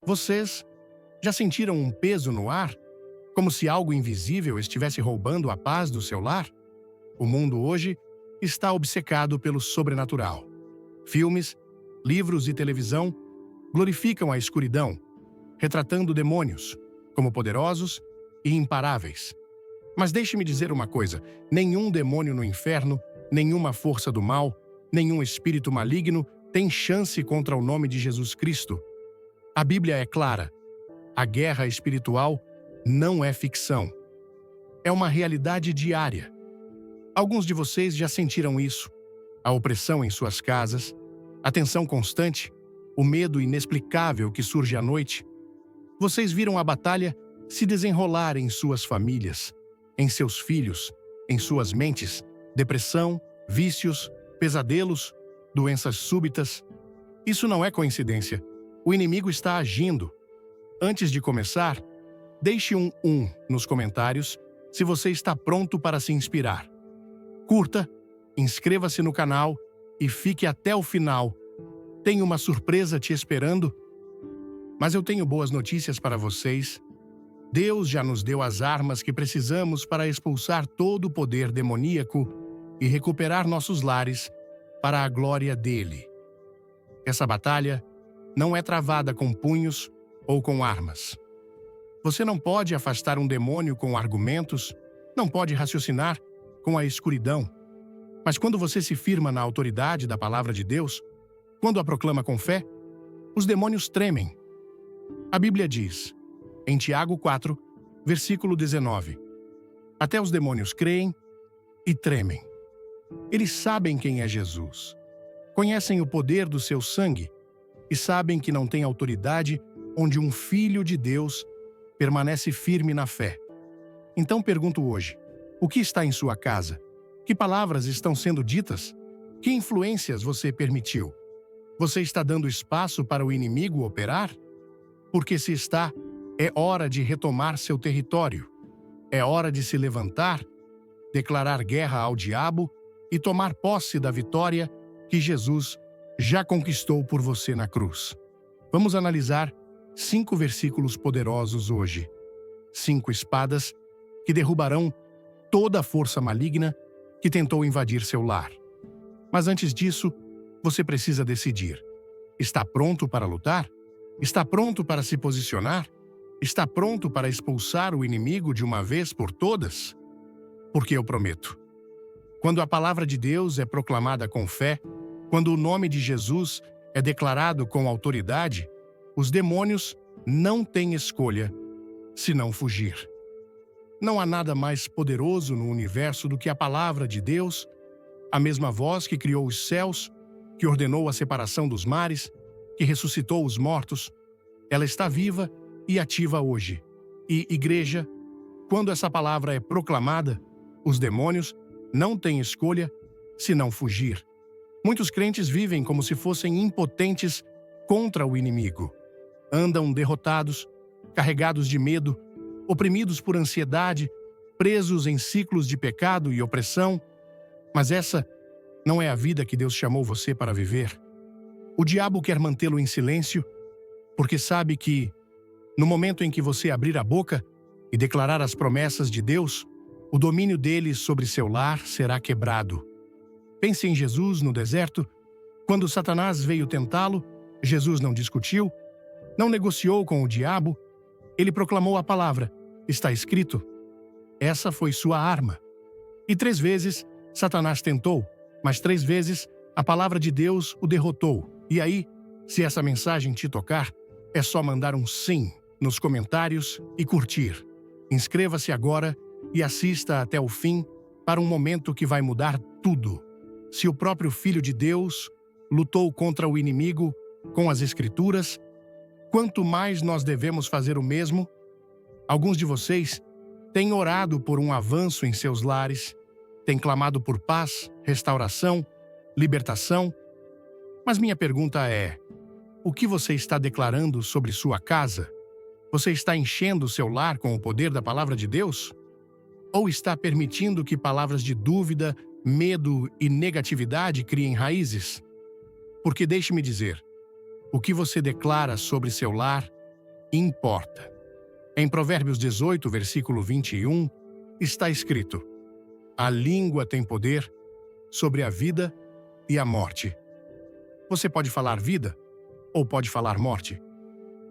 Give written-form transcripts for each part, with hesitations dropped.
Vocês já sentiram um peso no ar? Como se algo invisível estivesse roubando a paz do seu lar? O mundo hoje está obcecado pelo sobrenatural. Filmes, livros e televisão glorificam a escuridão, retratando demônios como poderosos e imparáveis. Mas deixe-me dizer uma coisa: nenhum demônio no inferno, nenhuma força do mal, nenhum espírito maligno tem chance contra o nome de Jesus Cristo. A Bíblia é clara: a guerra espiritual não é ficção. É uma realidade diária. Alguns de vocês já sentiram isso: a opressão em suas casas, a tensão constante, o medo inexplicável que surge à noite. Vocês viram a batalha se desenrolar em suas famílias, em seus filhos, em suas mentes: depressão, vícios, pesadelos, doenças súbitas. Isso não é coincidência. O inimigo está agindo. Antes de começar, deixe um nos comentários se você está pronto para se inspirar. Curta, inscreva-se no canal e fique até o final. Tem uma surpresa te esperando. Mas eu tenho boas notícias para vocês. Deus já nos deu as armas que precisamos para expulsar todo o poder demoníaco e recuperar nossos lares para a glória dele. Essa batalha não é travada com punhos ou com armas. Você não pode afastar um demônio com argumentos, não pode raciocinar com a escuridão. Mas quando você se firma na autoridade da palavra de Deus, quando a proclama com fé, os demônios tremem. A Bíblia diz, em Tiago 4, versículo 19, até os demônios creem e tremem. Eles sabem quem é Jesus, conhecem o poder do seu sangue e sabem que não tem autoridade onde um filho de Deus permanece firme na fé. Então pergunto hoje, o que está em sua casa? Que palavras estão sendo ditas? Que influências você permitiu? Você está dando espaço para o inimigo operar? Porque se está, é hora de retomar seu território. É hora de se levantar, declarar guerra ao diabo e tomar posse da vitória que Jesus já conquistou por você na cruz. Vamos analisar 5 versículos poderosos hoje. 5 espadas que derrubarão toda a força maligna que tentou invadir seu lar. Mas antes disso, você precisa decidir. Está pronto para lutar? Está pronto para se posicionar? Está pronto para expulsar o inimigo de uma vez por todas? Porque eu prometo. Quando a palavra de Deus é proclamada com fé, quando o nome de Jesus é declarado com autoridade, os demônios não têm escolha senão fugir. Não há nada mais poderoso no universo do que a palavra de Deus, a mesma voz que criou os céus, que ordenou a separação dos mares, que ressuscitou os mortos. Ela está viva e ativa hoje. E, igreja, quando essa palavra é proclamada, os demônios não têm escolha senão fugir. Muitos crentes vivem como se fossem impotentes contra o inimigo. Andam derrotados, carregados de medo, oprimidos por ansiedade, presos em ciclos de pecado e opressão. Mas essa não é a vida que Deus chamou você para viver. O diabo quer mantê-lo em silêncio, porque sabe que, no momento em que você abrir a boca e declarar as promessas de Deus, o domínio dele sobre seu lar será quebrado. Pense em Jesus no deserto. Quando Satanás veio tentá-lo, Jesus não discutiu, não negociou com o diabo. Ele proclamou a palavra: está escrito. Essa foi sua arma. E 3 vezes Satanás tentou, mas 3 vezes a palavra de Deus o derrotou. E aí, se essa mensagem te tocar, é só mandar um sim nos comentários e curtir. Inscreva-se agora e assista até o fim para um momento que vai mudar tudo. Se o próprio Filho de Deus lutou contra o inimigo com as Escrituras, quanto mais nós devemos fazer o mesmo? Alguns de vocês têm orado por um avanço em seus lares, têm clamado por paz, restauração, libertação. Mas minha pergunta é: o que você está declarando sobre sua casa? Você está enchendo seu lar com o poder da palavra de Deus? Ou está permitindo que palavras de dúvida, medo e negatividade criem raízes? Porque deixe-me dizer, o que você declara sobre seu lar importa. Em Provérbios 18, versículo 21, está escrito: a língua tem poder sobre a vida e a morte. Você pode falar vida ou pode falar morte.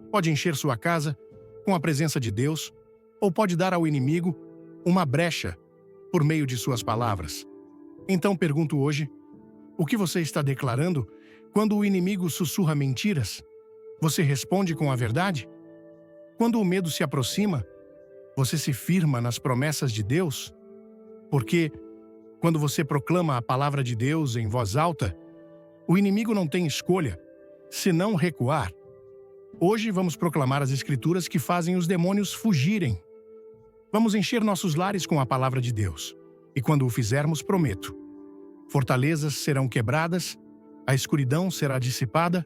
Pode encher sua casa com a presença de Deus ou pode dar ao inimigo uma brecha por meio de suas palavras. Então pergunto hoje, o que você está declarando quando o inimigo sussurra mentiras? Você responde com a verdade? Quando o medo se aproxima, você se firma nas promessas de Deus? Porque, quando você proclama a palavra de Deus em voz alta, o inimigo não tem escolha, senão recuar. Hoje vamos proclamar as Escrituras que fazem os demônios fugirem. Vamos encher nossos lares com a palavra de Deus. E quando o fizermos, prometo: fortalezas serão quebradas, a escuridão será dissipada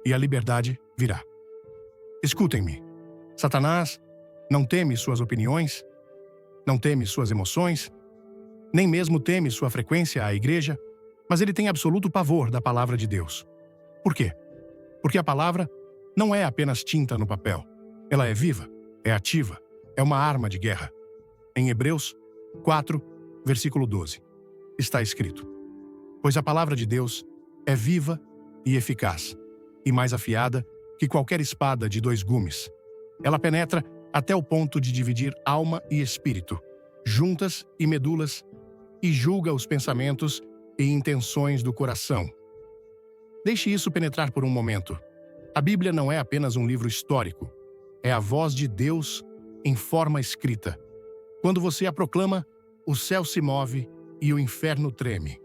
e a liberdade virá. Escutem-me. Satanás não teme suas opiniões, não teme suas emoções, nem mesmo teme sua frequência à igreja, mas ele tem absoluto pavor da palavra de Deus. Por quê? Porque a palavra não é apenas tinta no papel. Ela é viva, é ativa, é uma arma de guerra. Em Hebreus 4, versículo 12, está escrito: pois a palavra de Deus é viva e eficaz, e mais afiada que qualquer espada de 2 gumes. Ela penetra até o ponto de dividir alma e espírito, juntas e medulas, e julga os pensamentos e intenções do coração. Deixe isso penetrar por um momento. A Bíblia não é apenas um livro histórico. É a voz de Deus em forma escrita. Quando você a proclama, o céu se move e o inferno treme.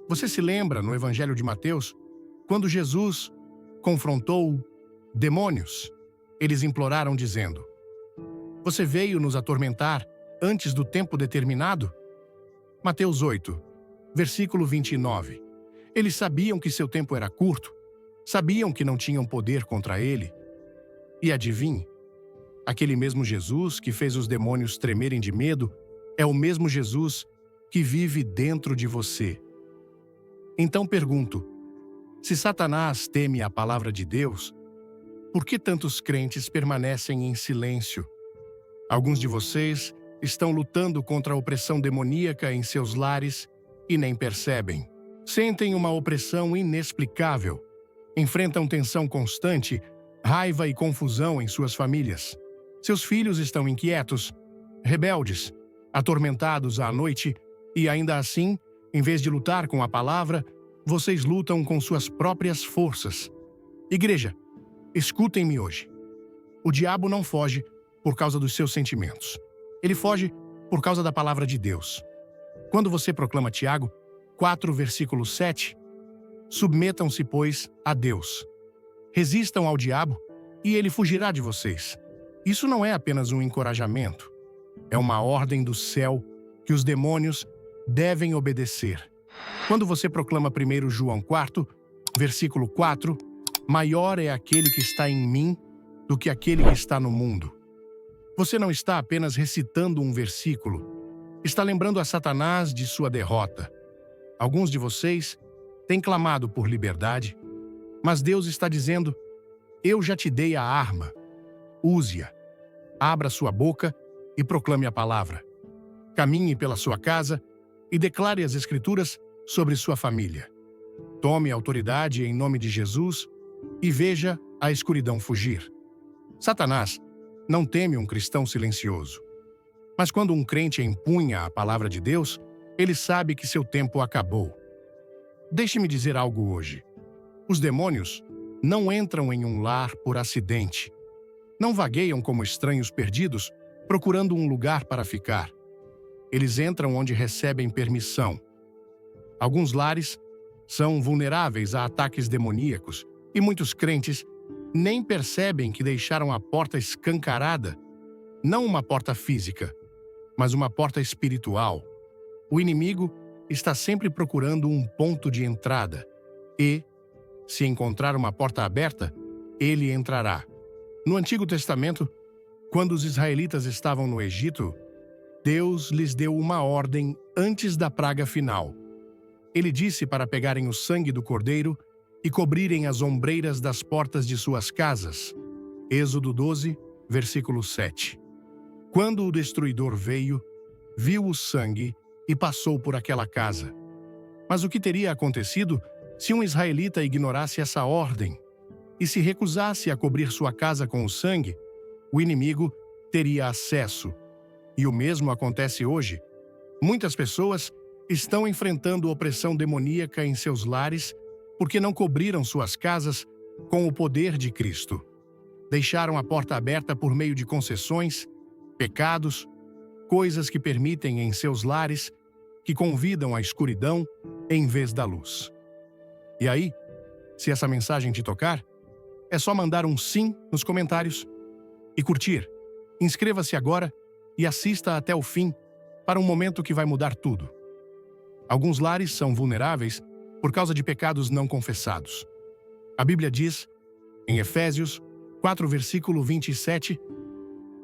Você se lembra, no Evangelho de Mateus, quando Jesus confrontou demônios? Eles imploraram dizendo: você veio nos atormentar antes do tempo determinado? Mateus 8, versículo 29. Eles sabiam que seu tempo era curto, sabiam que não tinham poder contra ele. E adivinhe, aquele mesmo Jesus que fez os demônios tremerem de medo é o mesmo Jesus que vive dentro de você. Então pergunto, se Satanás teme a palavra de Deus, por que tantos crentes permanecem em silêncio? Alguns de vocês estão lutando contra a opressão demoníaca em seus lares e nem percebem. Sentem uma opressão inexplicável. Enfrentam tensão constante, raiva e confusão em suas famílias. Seus filhos estão inquietos, rebeldes, atormentados à noite e ainda assim, em vez de lutar com a palavra, vocês lutam com suas próprias forças. Igreja, escutem-me hoje. O diabo não foge por causa dos seus sentimentos. Ele foge por causa da palavra de Deus. Quando você proclama Tiago 4, versículo 7, submetam-se, pois, a Deus. Resistam ao diabo e ele fugirá de vocês. Isso não é apenas um encorajamento. É uma ordem do céu que os demônios devem obedecer. Quando você proclama 1 João 4, versículo 4, maior é aquele que está em mim do que aquele que está no mundo. Você não está apenas recitando um versículo, está lembrando a Satanás de sua derrota. Alguns de vocês têm clamado por liberdade, mas Deus está dizendo: eu já te dei a arma, use-a. Abra sua boca e proclame a palavra. Caminhe pela sua casa e declare as Escrituras sobre sua família. Tome autoridade em nome de Jesus e veja a escuridão fugir. Satanás não teme um cristão silencioso. Mas quando um crente empunha a palavra de Deus, ele sabe que seu tempo acabou. Deixe-me dizer algo hoje. Os demônios não entram em um lar por acidente. Não vagueiam como estranhos perdidos, procurando um lugar para ficar. Eles entram onde recebem permissão. Alguns lares são vulneráveis a ataques demoníacos e muitos crentes nem percebem que deixaram a porta escancarada, não uma porta física, mas uma porta espiritual. O inimigo está sempre procurando um ponto de entrada e, se encontrar uma porta aberta, ele entrará. No Antigo Testamento, quando os israelitas estavam no Egito, Deus lhes deu uma ordem antes da praga final. Ele disse para pegarem o sangue do cordeiro e cobrirem as ombreiras das portas de suas casas. Êxodo 12, versículo 7. Quando o destruidor veio, viu o sangue e passou por aquela casa. Mas o que teria acontecido se um israelita ignorasse essa ordem e se recusasse a cobrir sua casa com o sangue? O inimigo teria acesso. E o mesmo acontece hoje. Muitas pessoas estão enfrentando opressão demoníaca em seus lares porque não cobriram suas casas com o poder de Cristo. Deixaram a porta aberta por meio de concessões, pecados, coisas que permitem em seus lares, que convidam à escuridão em vez da luz. E aí, se essa mensagem te tocar, é só mandar um sim nos comentários e curtir. Inscreva-se agora e assista até o fim para um momento que vai mudar tudo. Alguns lares são vulneráveis por causa de pecados não confessados. A Bíblia diz, em Efésios 4, versículo 27,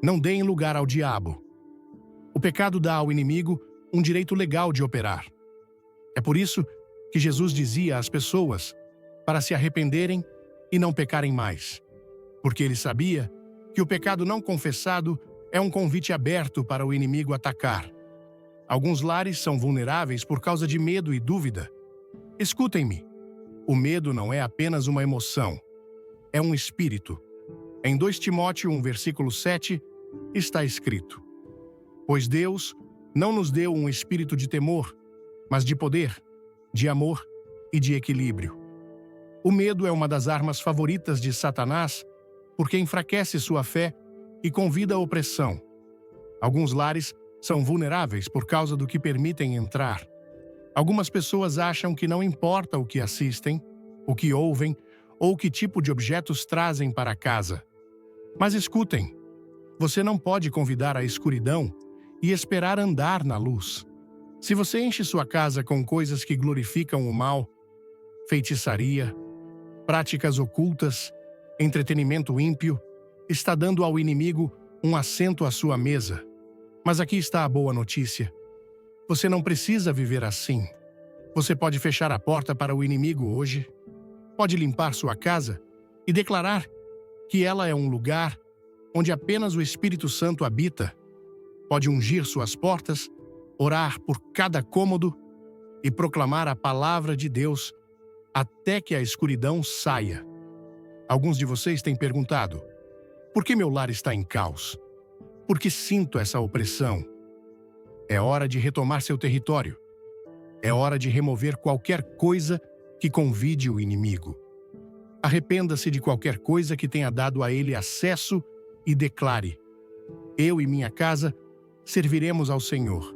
não deem lugar ao diabo. O pecado dá ao inimigo um direito legal de operar. É por isso que Jesus dizia às pessoas para se arrependerem e não pecarem mais, porque ele sabia que o pecado não confessado é um convite aberto para o inimigo atacar. Alguns lares são vulneráveis por causa de medo e dúvida. Escutem-me. O medo não é apenas uma emoção, é um espírito. Em 2 Timóteo 1, versículo 7, está escrito: pois Deus não nos deu um espírito de temor, mas de poder, de amor e de equilíbrio. O medo é uma das armas favoritas de Satanás, porque enfraquece sua fé e convida à opressão. Alguns lares são vulneráveis por causa do que permitem entrar. Algumas pessoas acham que não importa o que assistem, o que ouvem ou que tipo de objetos trazem para casa. Mas escutem, você não pode convidar a escuridão e esperar andar na luz. Se você enche sua casa com coisas que glorificam o mal, feitiçaria, práticas ocultas, entretenimento ímpio, está dando ao inimigo um assento à sua mesa. Mas aqui está a boa notícia. Você não precisa viver assim. Você pode fechar a porta para o inimigo hoje, pode limpar sua casa e declarar que ela é um lugar onde apenas o Espírito Santo habita. Pode ungir suas portas, orar por cada cômodo e proclamar a palavra de Deus até que a escuridão saia. Alguns de vocês têm perguntado: por que meu lar está em caos? Por que sinto essa opressão? É hora de retomar seu território. É hora de remover qualquer coisa que convide o inimigo. Arrependa-se de qualquer coisa que tenha dado a ele acesso e declare: eu e minha casa serviremos ao Senhor.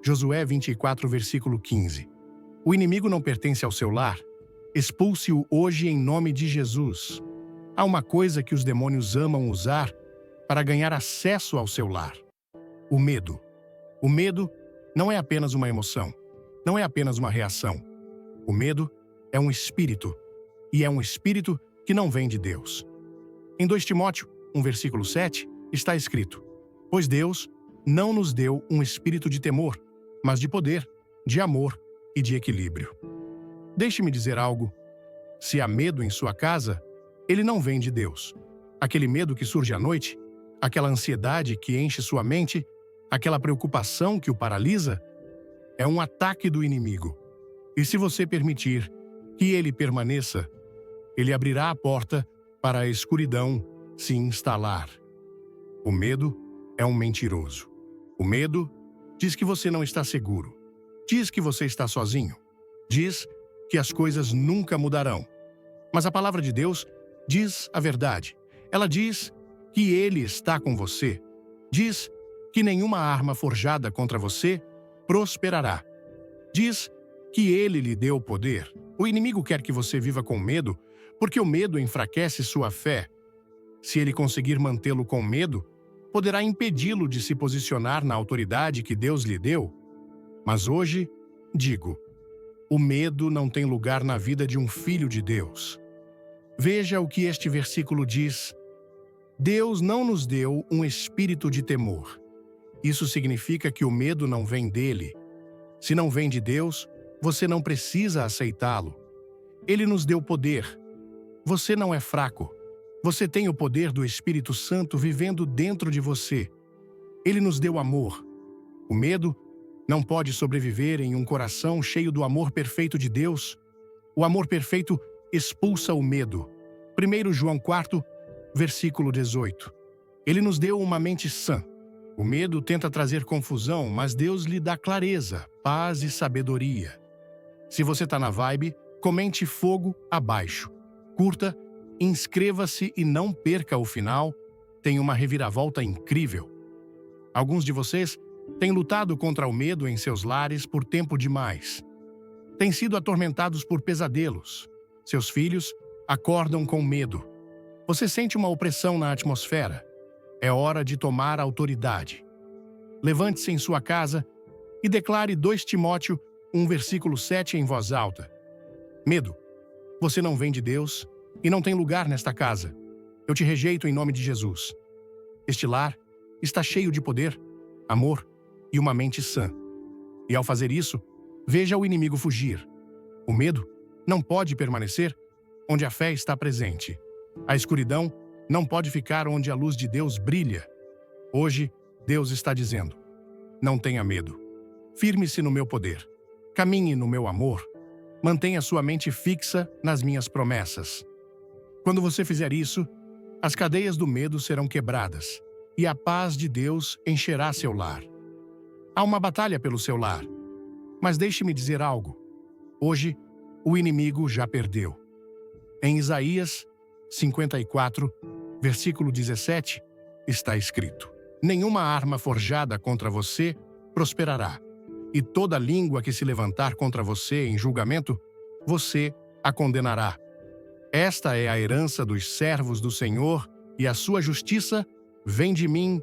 Josué 24, versículo 15. O inimigo não pertence ao seu lar. Expulse-o hoje em nome de Jesus. Há uma coisa que os demônios amam usar para ganhar acesso ao seu lar: o medo. O medo não é apenas uma emoção, não é apenas uma reação. O medo é um espírito, e é um espírito que não vem de Deus. Em 2 Timóteo 1, versículo 7, está escrito: pois Deus não nos deu um espírito de temor, mas de poder, de amor e de equilíbrio. Deixe-me dizer algo. Se há medo em sua casa, ele não vem de Deus. Aquele medo que surge à noite, aquela ansiedade que enche sua mente, aquela preocupação que o paralisa, é um ataque do inimigo. E se você permitir que ele permaneça, ele abrirá a porta para a escuridão se instalar. O medo é um mentiroso. O medo diz que você não está seguro. Diz que você está sozinho. Diz que as coisas nunca mudarão. Mas a palavra de Deus diz a verdade. Ela diz que Ele está com você. Diz que nenhuma arma forjada contra você prosperará. Diz que Ele lhe deu poder. O inimigo quer que você viva com medo, porque o medo enfraquece sua fé. Se ele conseguir mantê-lo com medo, poderá impedi-lo de se posicionar na autoridade que Deus lhe deu. Mas hoje, digo, o medo não tem lugar na vida de um filho de Deus. Veja o que este versículo diz: Deus não nos deu um espírito de temor. Isso significa que o medo não vem dele. Se não vem de Deus, você não precisa aceitá-lo. Ele nos deu poder. Você não é fraco. Você tem o poder do Espírito Santo vivendo dentro de você. Ele nos deu amor. O medo não pode sobreviver em um coração cheio do amor perfeito de Deus. O amor perfeito expulsa o medo. 1 João 4, versículo 18. Ele nos deu uma mente sã. O medo tenta trazer confusão, mas Deus lhe dá clareza, paz e sabedoria. Se você está na vibe, comente fogo abaixo. Curta, inscreva-se e não perca o final. Tem uma reviravolta incrível. Alguns de vocês têm lutado contra o medo em seus lares por tempo demais. Têm sido atormentados por pesadelos. Seus filhos acordam com medo. Você sente uma opressão na atmosfera. É hora de tomar autoridade. Levante-se em sua casa e declare 2 Timóteo 1, versículo 7 em voz alta. Medo, você não vem de Deus e não tem lugar nesta casa. Eu te rejeito em nome de Jesus. Este lar está cheio de poder, amor e uma mente sã. E ao fazer isso, veja o inimigo fugir. O medo não pode permanecer onde a fé está presente. A escuridão não pode ficar onde a luz de Deus brilha. Hoje, Deus está dizendo: não tenha medo. Firme-se no meu poder. Caminhe no meu amor. Mantenha sua mente fixa nas minhas promessas. Quando você fizer isso, as cadeias do medo serão quebradas e a paz de Deus encherá seu lar. Há uma batalha pelo seu lar. Mas deixe-me dizer algo. Hoje, o inimigo já perdeu. Em Isaías 54, versículo 17, está escrito: nenhuma arma forjada contra você prosperará, e toda língua que se levantar contra você em julgamento, você a condenará. Esta é a herança dos servos do Senhor, e a sua justiça vem de mim,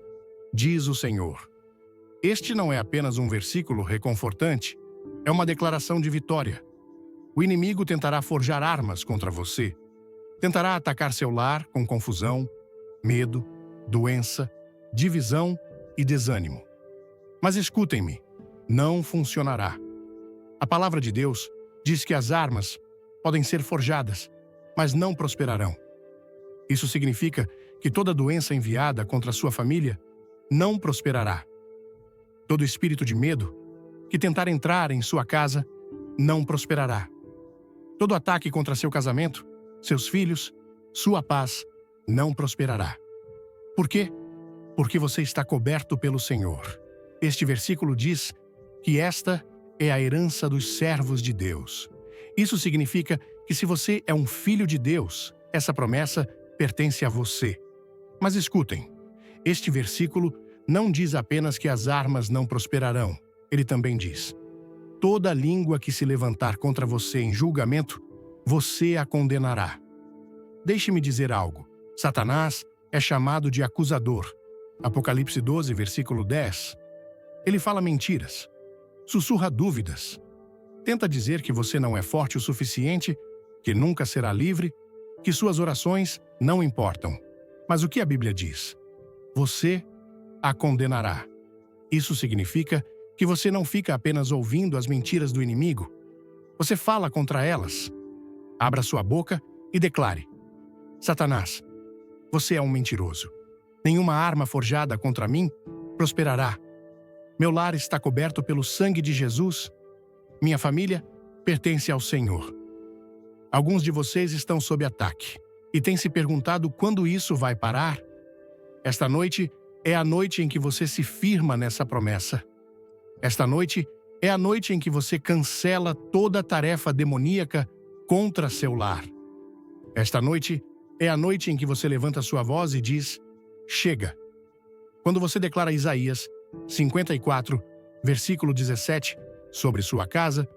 diz o Senhor. Este não é apenas um versículo reconfortante, é uma declaração de vitória. O inimigo tentará forjar armas contra você. Tentará atacar seu lar com confusão, medo, doença, divisão e desânimo. Mas escutem-me, não funcionará. A palavra de Deus diz que as armas podem ser forjadas, mas não prosperarão. Isso significa que toda doença enviada contra a sua família não prosperará. Todo espírito de medo que tentar entrar em sua casa não prosperará. Todo ataque contra seu casamento, seus filhos, sua paz não prosperará. Por quê? Porque você está coberto pelo Senhor. Este versículo diz que esta é a herança dos servos de Deus. Isso significa que se você é um filho de Deus, essa promessa pertence a você. Mas escutem, este versículo não diz apenas que as armas não prosperarão. Ele também diz: toda língua que se levantar contra você em julgamento, você a condenará. Deixe-me dizer algo. Satanás é chamado de acusador. Apocalipse 12, versículo 10. Ele fala mentiras, sussurra dúvidas, tenta dizer que você não é forte o suficiente, que nunca será livre, que suas orações não importam. Mas o que a Bíblia diz? Você a condenará. Isso significa que você não fica apenas ouvindo as mentiras do inimigo. Você fala contra elas. Abra sua boca e declare: Satanás, você é um mentiroso. Nenhuma arma forjada contra mim prosperará. Meu lar está coberto pelo sangue de Jesus. Minha família pertence ao Senhor. Alguns de vocês estão sob ataque e têm se perguntado quando isso vai parar. Esta noite é a noite em que você se firma nessa promessa. Esta noite é a noite em que você cancela toda a tarefa demoníaca contra seu lar. Esta noite é a noite em que você levanta sua voz e diz: chega. Quando você declara Isaías 54, versículo 17, sobre sua casa,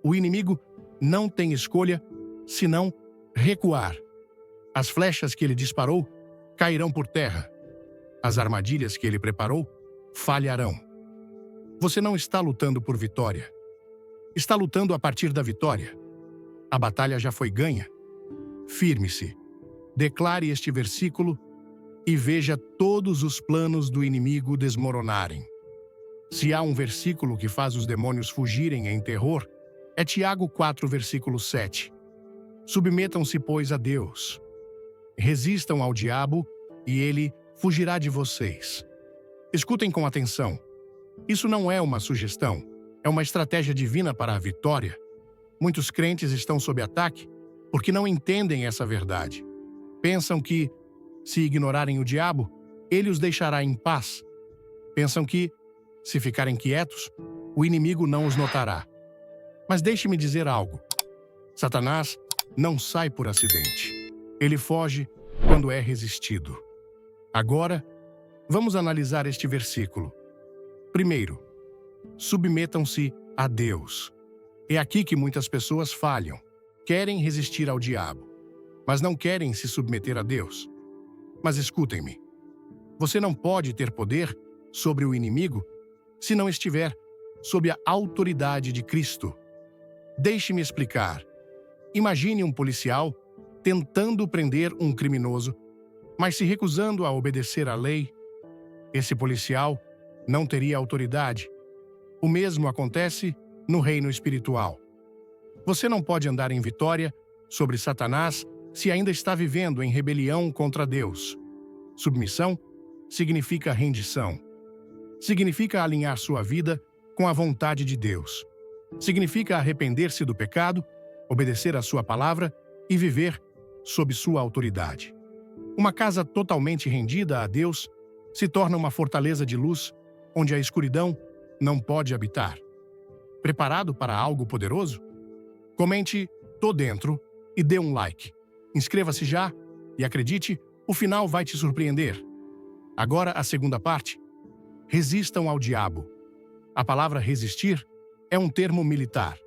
o inimigo não tem escolha senão recuar. As flechas que ele disparou cairão por terra. As armadilhas que ele preparou falharão. Você não está lutando por vitória. Está lutando a partir da vitória. A batalha já foi ganha. Firme-se. Declare este versículo e veja todos os planos do inimigo desmoronarem. Se há um versículo que faz os demônios fugirem em terror, é Tiago 4, versículo 7. Submetam-se, pois, a Deus. Resistam ao diabo e ele fugirá de vocês. Escutem com atenção. Isso não é uma sugestão, é uma estratégia divina para a vitória. Muitos crentes estão sob ataque porque não entendem essa verdade. Pensam que, se ignorarem o diabo, ele os deixará em paz. Pensam que, se ficarem quietos, o inimigo não os notará. Mas deixe-me dizer algo. Satanás não sai por acidente. Ele foge quando é resistido. Agora, vamos analisar este versículo. Primeiro, submetam-se a Deus. É aqui que muitas pessoas falham. Querem resistir ao diabo, mas não querem se submeter a Deus. Mas escutem-me. Você não pode ter poder sobre o inimigo se não estiver sob a autoridade de Cristo. Deixe-me explicar. Imagine um policial tentando prender um criminoso, mas se recusando a obedecer à lei. Esse policial não teria autoridade. O mesmo acontece no reino espiritual. Você não pode andar em vitória sobre Satanás se ainda está vivendo em rebelião contra Deus. Submissão significa rendição. Significa alinhar sua vida com a vontade de Deus. Significa arrepender-se do pecado, obedecer à sua palavra e viver sob sua autoridade. Uma casa totalmente rendida a Deus se torna uma fortaleza de luz onde a escuridão não pode habitar. Preparado para algo poderoso? Comente "Tô dentro" e dê um like. Inscreva-se já e acredite, o final vai te surpreender. Agora a segunda parte. Resistam ao diabo. A palavra resistir é um termo militar.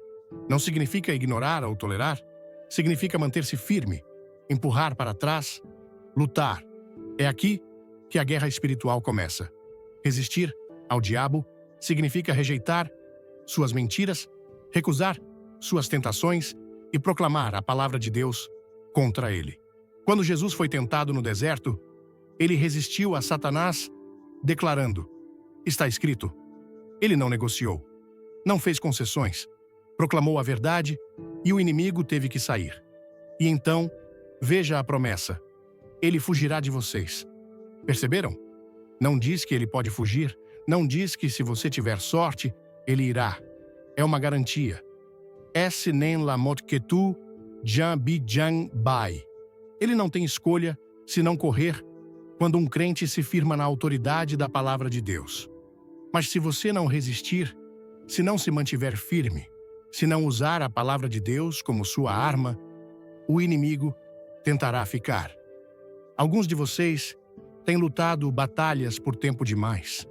Não significa ignorar ou tolerar. Significa manter-se firme, empurrar para trás, lutar. É aqui que a guerra espiritual começa. Resistir ao diabo significa rejeitar suas mentiras, recusar suas tentações e proclamar a palavra de Deus contra ele. Quando Jesus foi tentado no deserto, ele resistiu a Satanás, declarando: "Está escrito." Ele não negociou, não fez concessões, proclamou a verdade e o inimigo teve que sair. E então, veja a promessa: ele fugirá de vocês. Perceberam? Não diz que ele pode fugir, não diz que se você tiver sorte, ele irá. É uma garantia. Esse nem la mot que tu, jan bi jan bai. Ele não tem escolha se não correr quando um crente se firma na autoridade da palavra de Deus. Mas se você não resistir, se não se mantiver firme, se não usar a palavra de Deus como sua arma, o inimigo tentará ficar. Alguns de vocês têm lutado batalhas por tempo demais.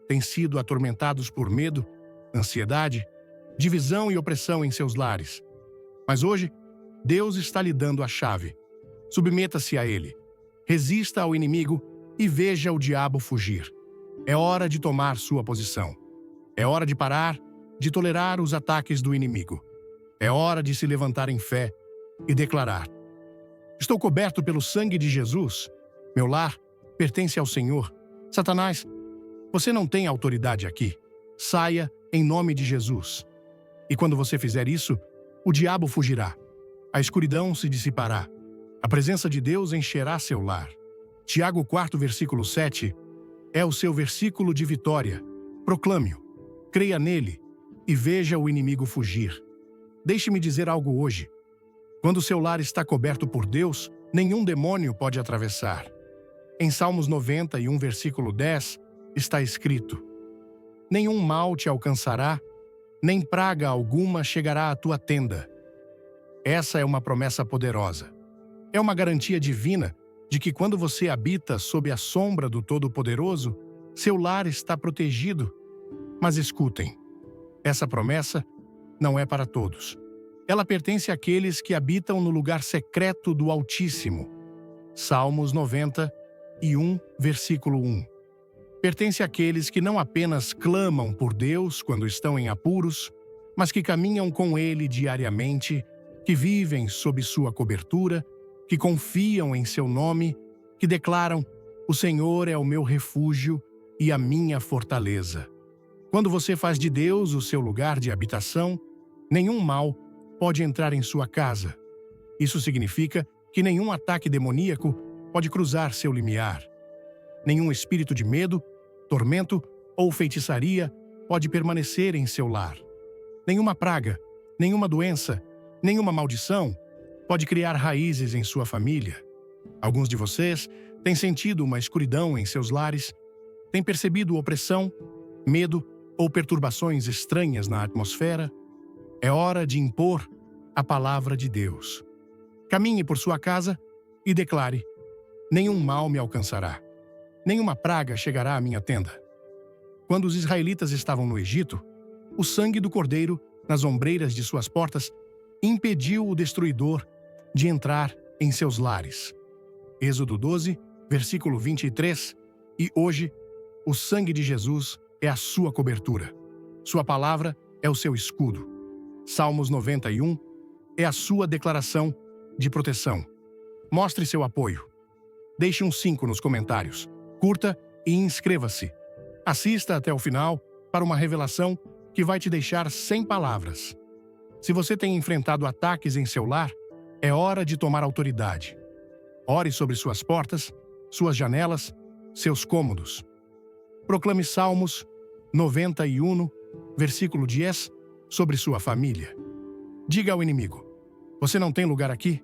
Têm sido atormentados por medo, ansiedade, divisão e opressão em seus lares. Mas hoje, Deus está lhe dando a chave. Submeta-se a ele. Resista ao inimigo e veja o diabo fugir. É hora de tomar sua posição. É hora de parar de tolerar os ataques do inimigo. É hora de se levantar em fé e declarar: "Estou coberto pelo sangue de Jesus. Meu lar pertence ao Senhor. Satanás, você não tem autoridade aqui. Saia em nome de Jesus." E quando você fizer isso, o diabo fugirá. A escuridão se dissipará. A presença de Deus encherá seu lar. Tiago 4, versículo 7, é o seu versículo de vitória. Proclame-o, creia nele e veja o inimigo fugir. Deixe-me dizer algo hoje. Quando seu lar está coberto por Deus, nenhum demônio pode atravessar. Em Salmos 91, versículo 10, está escrito: "Nenhum mal te alcançará, nem praga alguma chegará à tua tenda." Essa é uma promessa poderosa. É uma garantia divina de que quando você habita sob a sombra do Todo-Poderoso, seu lar está protegido. Mas escutem, essa promessa não é para todos. Ela pertence àqueles que habitam no lugar secreto do Altíssimo. Salmos 91, versículo 1. Pertence àqueles que não apenas clamam por Deus quando estão em apuros, mas que caminham com Ele diariamente, que vivem sob sua cobertura, que confiam em seu nome, que declaram: "O Senhor é o meu refúgio e a minha fortaleza." Quando você faz de Deus o seu lugar de habitação, nenhum mal pode entrar em sua casa. Isso significa que nenhum ataque demoníaco pode cruzar seu limiar. Nenhum espírito de medo, tormento ou feitiçaria pode permanecer em seu lar. Nenhuma praga, nenhuma doença, nenhuma maldição pode criar raízes em sua família. Alguns de vocês têm sentido uma escuridão em seus lares, têm percebido opressão, medo ou perturbações estranhas na atmosfera. É hora de impor a palavra de Deus. Caminhe por sua casa e declare: nenhum mal me alcançará. Nenhuma praga chegará à minha tenda. Quando os israelitas estavam no Egito, o sangue do cordeiro nas ombreiras de suas portas impediu o destruidor de entrar em seus lares. Êxodo 12, versículo 23. E hoje, o sangue de Jesus é a sua cobertura. Sua palavra é o seu escudo. Salmos 91 é a sua declaração de proteção. Mostre seu apoio. Deixe um 5 nos comentários. Curta e inscreva-se. Assista até o final para uma revelação que vai te deixar sem palavras. Se você tem enfrentado ataques em seu lar, é hora de tomar autoridade. Ore sobre suas portas, suas janelas, seus cômodos. Proclame Salmos 91, versículo 10, sobre sua família. Diga ao inimigo: você não tem lugar aqui?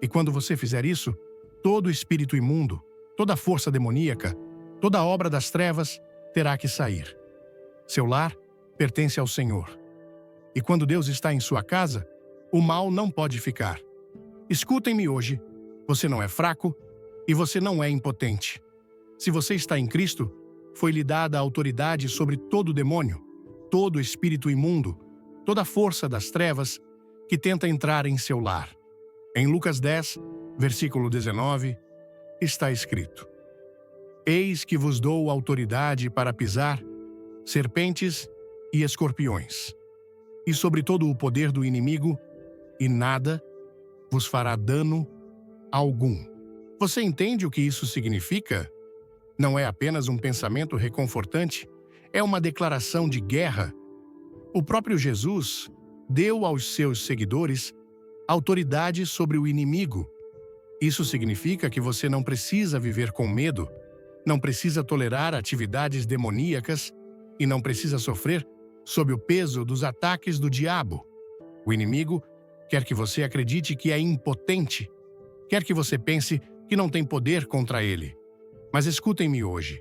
E quando você fizer isso, todo espírito imundo, toda força demoníaca, toda obra das trevas terá que sair. Seu lar pertence ao Senhor. E quando Deus está em sua casa, o mal não pode ficar. Escutem-me hoje: você não é fraco e você não é impotente. Se você está em Cristo, foi-lhe dada a autoridade sobre todo demônio, todo espírito imundo, toda força das trevas que tenta entrar em seu lar. Em Lucas 10, versículo 19, está escrito: Eis que vos dou autoridade para pisar serpentes e escorpiões, e sobre todo o poder do inimigo, e nada vos fará dano algum. Você entende o que isso significa? Não é apenas um pensamento reconfortante, é uma declaração de guerra. O próprio Jesus deu aos seus seguidores autoridade sobre o inimigo. Isso significa que você não precisa viver com medo, não precisa tolerar atividades demoníacas e não precisa sofrer sob o peso dos ataques do diabo. O inimigo quer que você acredite que é impotente, quer que você pense que não tem poder contra ele. Mas escutem-me hoje: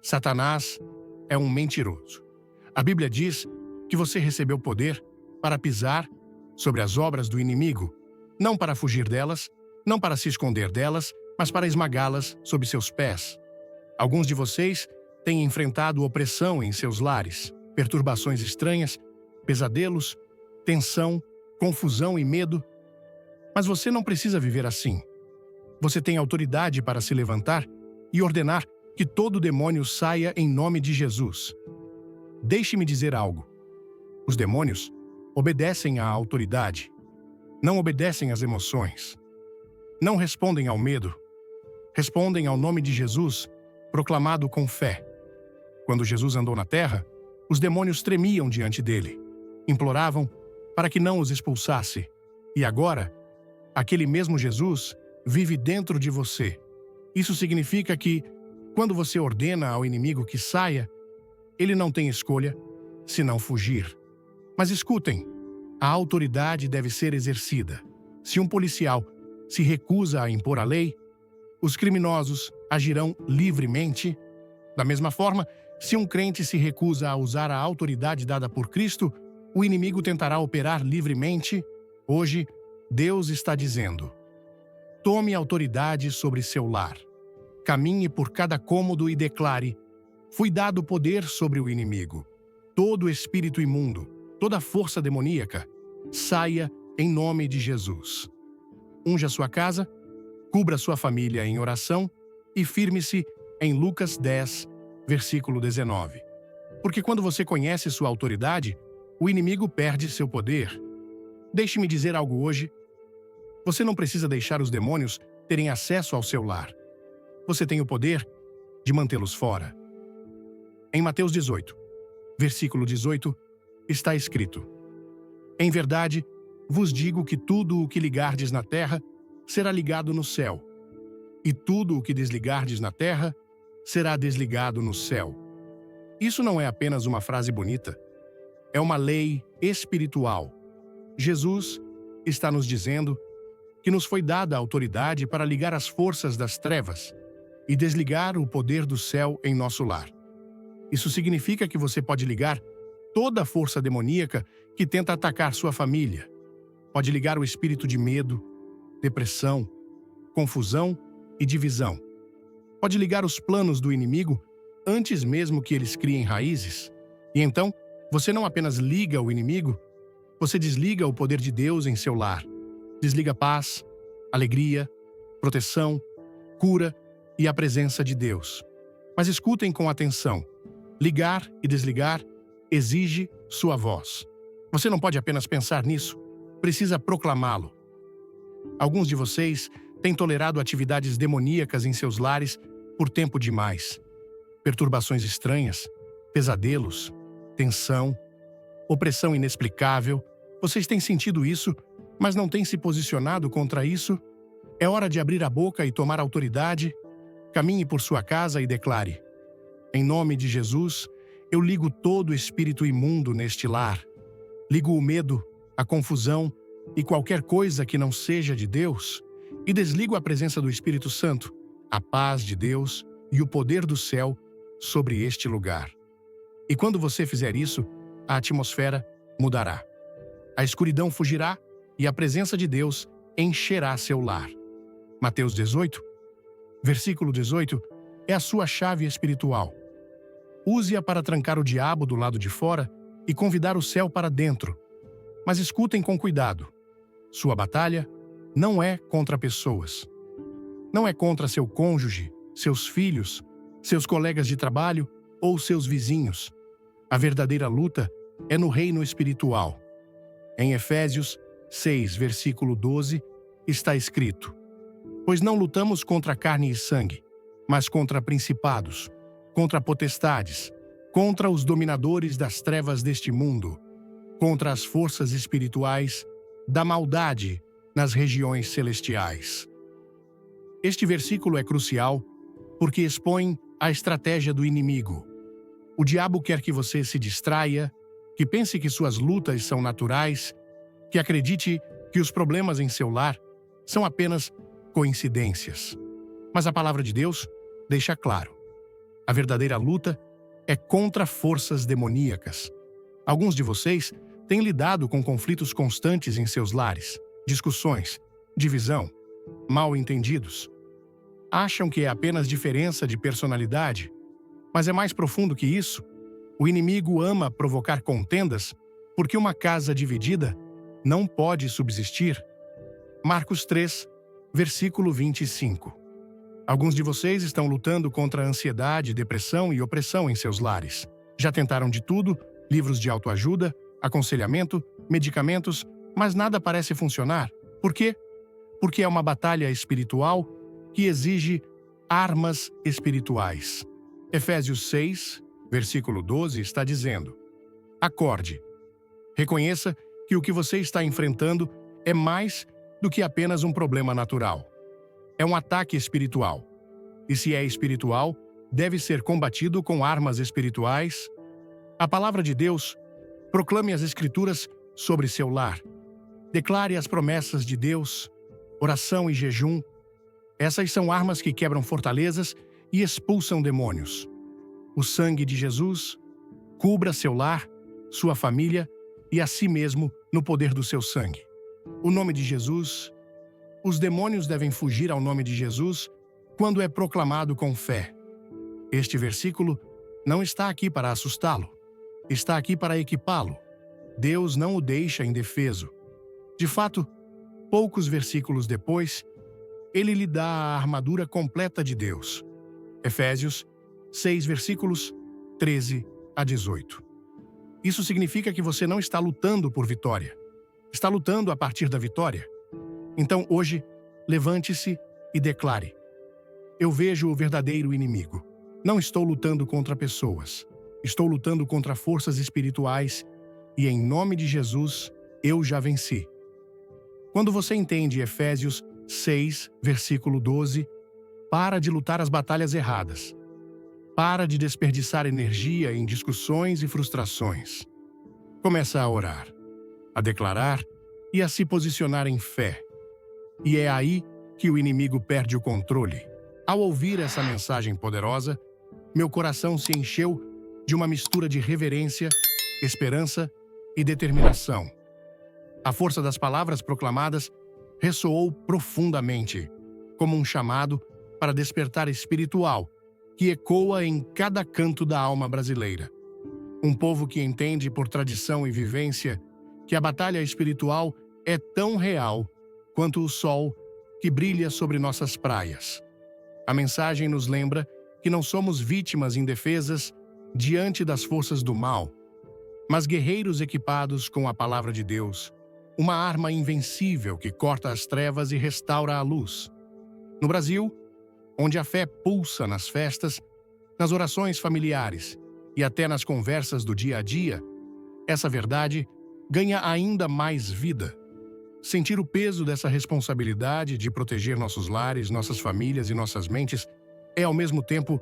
Satanás é um mentiroso. A Bíblia diz que você recebeu poder para pisar sobre as obras do inimigo, não para fugir delas, não para se esconder delas, mas para esmagá-las sob seus pés. Alguns de vocês têm enfrentado opressão em seus lares, perturbações estranhas, pesadelos, tensão, confusão e medo. Mas você não precisa viver assim. Você tem autoridade para se levantar e ordenar que todo demônio saia em nome de Jesus. Deixe-me dizer algo: os demônios obedecem à autoridade, não obedecem às emoções, não respondem ao medo, respondem ao nome de Jesus, proclamado com fé. Quando Jesus andou na terra, os demônios tremiam diante dele, imploravam para que não os expulsasse. E agora, aquele mesmo Jesus vive dentro de você. Isso significa que, quando você ordena ao inimigo que saia, ele não tem escolha senão fugir. Mas escutem, a autoridade deve ser exercida. Se um policial se recusa a impor a lei, os criminosos agirão livremente. Da mesma forma, se um crente se recusa a usar a autoridade dada por Cristo, o inimigo tentará operar livremente. Hoje, Deus está dizendo: tome autoridade sobre seu lar. Caminhe por cada cômodo e declare: fui dado poder sobre o inimigo. Todo espírito imundo, toda força demoníaca, saia em nome de Jesus. Unja sua casa, cubra sua família em oração e firme-se em Lucas 10, versículo 19. Porque quando você conhece sua autoridade, o inimigo perde seu poder. Deixe-me dizer algo hoje: você não precisa deixar os demônios terem acesso ao seu lar. Você tem o poder de mantê-los fora. Em Mateus 18, versículo 18, está escrito: Em verdade, vos digo que tudo o que ligardes na terra será ligado no céu, e tudo o que desligardes na terra será desligado no céu. Isso não é apenas uma frase bonita, é uma lei espiritual. Jesus está nos dizendo que nos foi dada a autoridade para ligar as forças das trevas e desligar o poder do céu em nosso lar. Isso significa que você pode ligar toda a força demoníaca que tenta atacar sua família. Pode ligar o espírito de medo, depressão, confusão e divisão. Pode ligar os planos do inimigo antes mesmo que eles criem raízes. E então, você não apenas liga o inimigo, você desliga o poder de Deus em seu lar. Desliga paz, alegria, proteção, cura e a presença de Deus. Mas escutem com atenção. Ligar e desligar exige sua voz. Você não pode apenas pensar nisso, precisa proclamá-lo. Alguns de vocês têm tolerado atividades demoníacas em seus lares por tempo demais. Perturbações estranhas, pesadelos, tensão, opressão inexplicável. Vocês têm sentido isso, mas não têm se posicionado contra isso? É hora de abrir a boca e tomar autoridade. Caminhe por sua casa e declare: em nome de Jesus, eu ligo todo espírito imundo neste lar. Ligo o medo, a confusão e qualquer coisa que não seja de Deus, e desligo a presença do Espírito Santo, a paz de Deus e o poder do céu sobre este lugar. E quando você fizer isso, a atmosfera mudará. A escuridão fugirá e a presença de Deus encherá seu lar. Mateus 18, versículo 18, é a sua chave espiritual. Use-a para trancar o diabo do lado de fora e convidar o céu para dentro. Mas escutem com cuidado. Sua batalha não é contra pessoas. Não é contra seu cônjuge, seus filhos, seus colegas de trabalho ou seus vizinhos. A verdadeira luta é no reino espiritual. Em Efésios 6, versículo 12, está escrito: pois não lutamos contra carne e sangue, mas contra principados, contra potestades, contra os dominadores das trevas deste mundo, contra as forças espirituais da maldade nas regiões celestiais. Este versículo é crucial porque expõe a estratégia do inimigo. O diabo quer que você se distraia, que pense que suas lutas são naturais, que acredite que os problemas em seu lar são apenas coincidências. Mas a palavra de Deus deixa claro: a verdadeira luta é contra forças demoníacas. Alguns de vocês têm lidado com conflitos constantes em seus lares, discussões, divisão, mal-entendidos. Acham que é apenas diferença de personalidade, mas é mais profundo que isso. O inimigo ama provocar contendas porque uma casa dividida não pode subsistir. Marcos 3, versículo 25. Alguns de vocês estão lutando contra a ansiedade, depressão e opressão em seus lares. Já tentaram de tudo, livros de autoajuda, aconselhamento, medicamentos, mas nada parece funcionar. Por quê? Porque é uma batalha espiritual que exige armas espirituais. Efésios 6, versículo 12 está dizendo: acorde. Reconheça que o que você está enfrentando é mais do que apenas um problema natural. É um ataque espiritual. E se é espiritual, deve ser combatido com armas espirituais. A palavra de Deus, proclame as Escrituras sobre seu lar. Declare as promessas de Deus, oração e jejum. Essas são armas que quebram fortalezas e expulsam demônios. O sangue de Jesus cubra seu lar, sua família e a si mesmo no poder do seu sangue. O nome de Jesus. Os demônios devem fugir ao nome de Jesus quando é proclamado com fé. Este versículo não está aqui para assustá-lo. Está aqui para equipá-lo. Deus não o deixa indefeso. De fato, poucos versículos depois, ele lhe dá a armadura completa de Deus. Efésios 6, versículos 13 a 18. Isso significa que você não está lutando por vitória. Está lutando a partir da vitória. Então, hoje, levante-se e declare: eu vejo o verdadeiro inimigo. Não estou lutando contra pessoas. Estou lutando contra forças espirituais e, em nome de Jesus, eu já venci. Quando você entende Efésios 6, versículo 12, para de lutar as batalhas erradas. Para de desperdiçar energia em discussões e frustrações. Começa a orar, a declarar e a se posicionar em fé. E é aí que o inimigo perde o controle. Ao ouvir essa mensagem poderosa, meu coração se encheu de uma mistura de reverência, esperança e determinação. A força das palavras proclamadas ressoou profundamente, como um chamado para despertar espiritual que ecoa em cada canto da alma brasileira. Um povo que entende por tradição e vivência que a batalha espiritual é tão real quanto o sol que brilha sobre nossas praias. A mensagem nos lembra que não somos vítimas indefesas diante das forças do mal, mas guerreiros equipados com a palavra de Deus, uma arma invencível que corta as trevas e restaura a luz. No Brasil, onde a fé pulsa nas festas, nas orações familiares e até nas conversas do dia a dia, essa verdade ganha ainda mais vida. Sentir o peso dessa responsabilidade de proteger nossos lares, nossas famílias e nossas mentes é ao mesmo tempo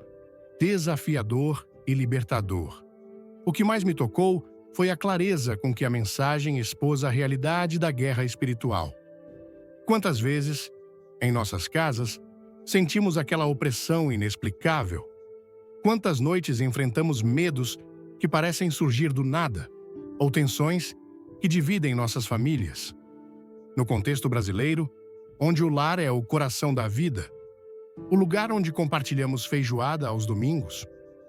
desafiador e libertador. O que mais me tocou foi a clareza com que a mensagem expôs a realidade da guerra espiritual. Quantas vezes, em nossas casas, sentimos aquela opressão inexplicável? Quantas noites enfrentamos medos que parecem surgir do nada, ou tensões que dividem nossas famílias? No contexto brasileiro, onde o lar é o coração da vida, o lugar onde compartilhamos feijoada aos domingos,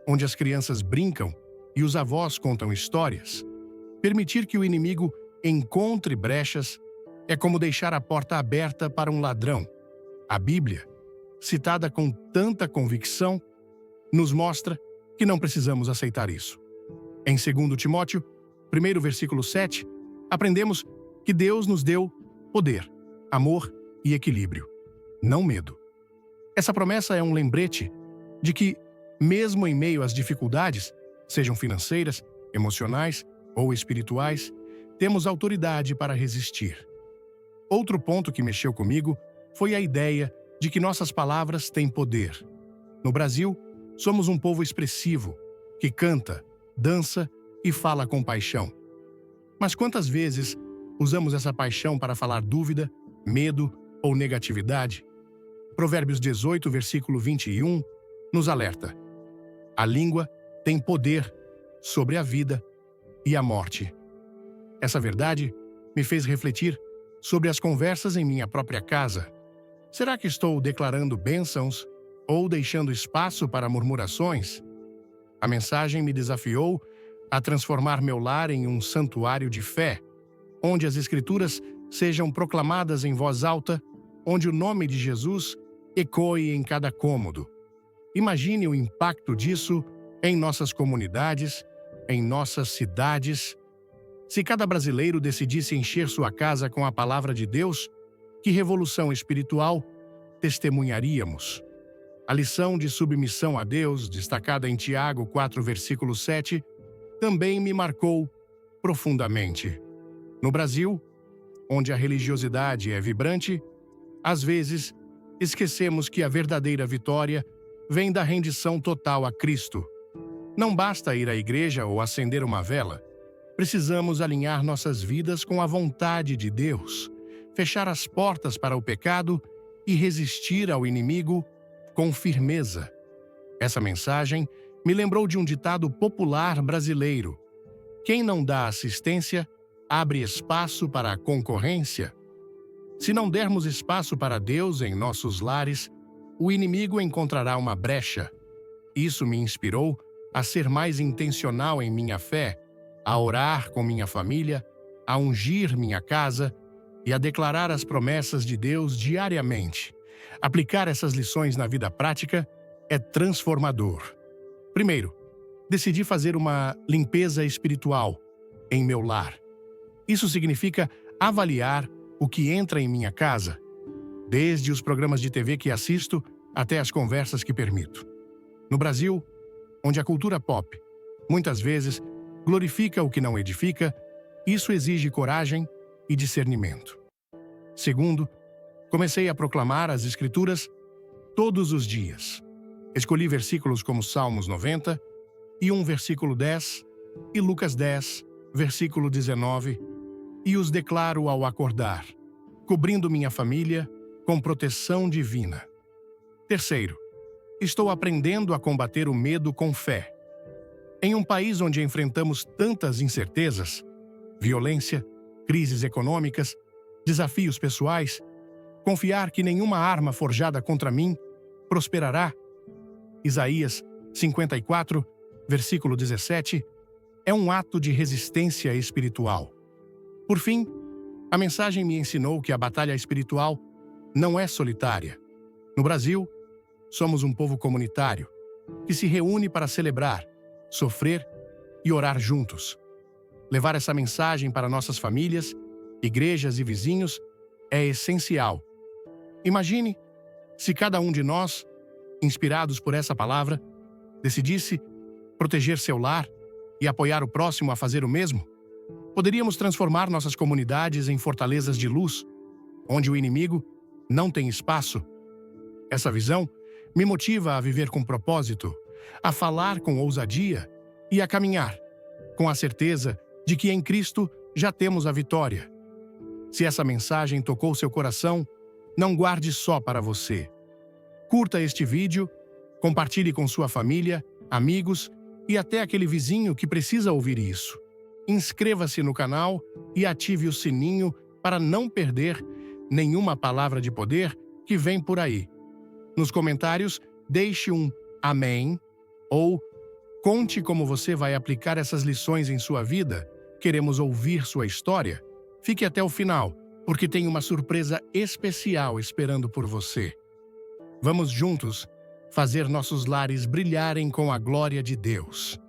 onde as crianças brincam e os avós contam histórias, permitir que o inimigo encontre brechas é como deixar a porta aberta para um ladrão. A Bíblia, citada com tanta convicção, nos mostra que não precisamos aceitar isso. Em 2 Timóteo, 1 versículo 7, aprendemos que Deus nos deu poder, amor e equilíbrio, não medo. Essa promessa é um lembrete de que, mesmo em meio às dificuldades, sejam financeiras, emocionais ou espirituais, temos autoridade para resistir. Outro ponto que mexeu comigo foi a ideia de que nossas palavras têm poder. No Brasil, somos um povo expressivo, que canta, dança e fala com paixão. Mas quantas vezes usamos essa paixão para falar dúvida, medo ou negatividade? Provérbios 18, versículo 21, nos alerta: a língua tem poder sobre a vida e a morte. Essa verdade me fez refletir sobre as conversas em minha própria casa. Será que estou declarando bênçãos ou deixando espaço para murmurações? A mensagem me desafiou a transformar meu lar em um santuário de fé, onde as Escrituras sejam proclamadas em voz alta, onde o nome de Jesus ecoe em cada cômodo. Imagine o impacto disso em nossas comunidades, em nossas cidades. Se cada brasileiro decidisse encher sua casa com a palavra de Deus, que revolução espiritual testemunharíamos? A lição de submissão a Deus, destacada em Tiago 4, versículo 7, também me marcou profundamente. No Brasil, onde a religiosidade é vibrante, às vezes esquecemos que a verdadeira vitória vem da rendição total a Cristo. Não basta ir à igreja ou acender uma vela. Precisamos alinhar nossas vidas com a vontade de Deus, fechar as portas para o pecado e resistir ao inimigo com firmeza. Essa mensagem me lembrou de um ditado popular brasileiro: quem não dá assistência, abre espaço para a concorrência. Se não dermos espaço para Deus em nossos lares, o inimigo encontrará uma brecha. Isso me inspirou a ser mais intencional em minha fé, a orar com minha família, a ungir minha casa e a declarar as promessas de Deus diariamente. Aplicar essas lições na vida prática é transformador. Primeiro, decidi fazer uma limpeza espiritual em meu lar. Isso significa avaliar o que entra em minha casa, desde os programas de TV que assisto até as conversas que permito. No Brasil, onde a cultura pop, muitas vezes, glorifica o que não edifica, isso exige coragem e discernimento. Segundo, Comecei a proclamar as Escrituras todos os dias. Escolhi versículos como Salmos 90, e 1 versículo 10, e Lucas 10, versículo 19, e os declaro ao acordar, cobrindo minha família com proteção divina. Terceiro, estou aprendendo a combater o medo com fé. Em um país onde enfrentamos tantas incertezas, violência, crises econômicas, desafios pessoais, confiar que nenhuma arma forjada contra mim prosperará. Isaías 54, versículo 17, é um ato de resistência espiritual. Por fim, a mensagem me ensinou que a batalha espiritual não é solitária. No Brasil, somos um povo comunitário, que se reúne para celebrar, sofrer e orar juntos. Levar essa mensagem para nossas famílias, igrejas e vizinhos é essencial. Imagine se cada um de nós, inspirados por essa palavra, decidisse proteger seu lar e apoiar o próximo a fazer o mesmo. Poderíamos transformar nossas comunidades em fortalezas de luz, onde o inimigo não tem espaço. Essa visão me motiva a viver com propósito, a falar com ousadia e a caminhar, com a certeza de que em Cristo já temos a vitória. Se essa mensagem tocou seu coração, não guarde só para você. Curta este vídeo, compartilhe com sua família, amigos e até aquele vizinho que precisa ouvir isso. Inscreva-se no canal e ative o sininho para não perder nenhuma palavra de poder que vem por aí. Nos comentários, deixe um amém ou conte como você vai aplicar essas lições em sua vida. Queremos ouvir sua história. Fique até o final, porque tem uma surpresa especial esperando por você. Vamos juntos fazer nossos lares brilharem com a glória de Deus.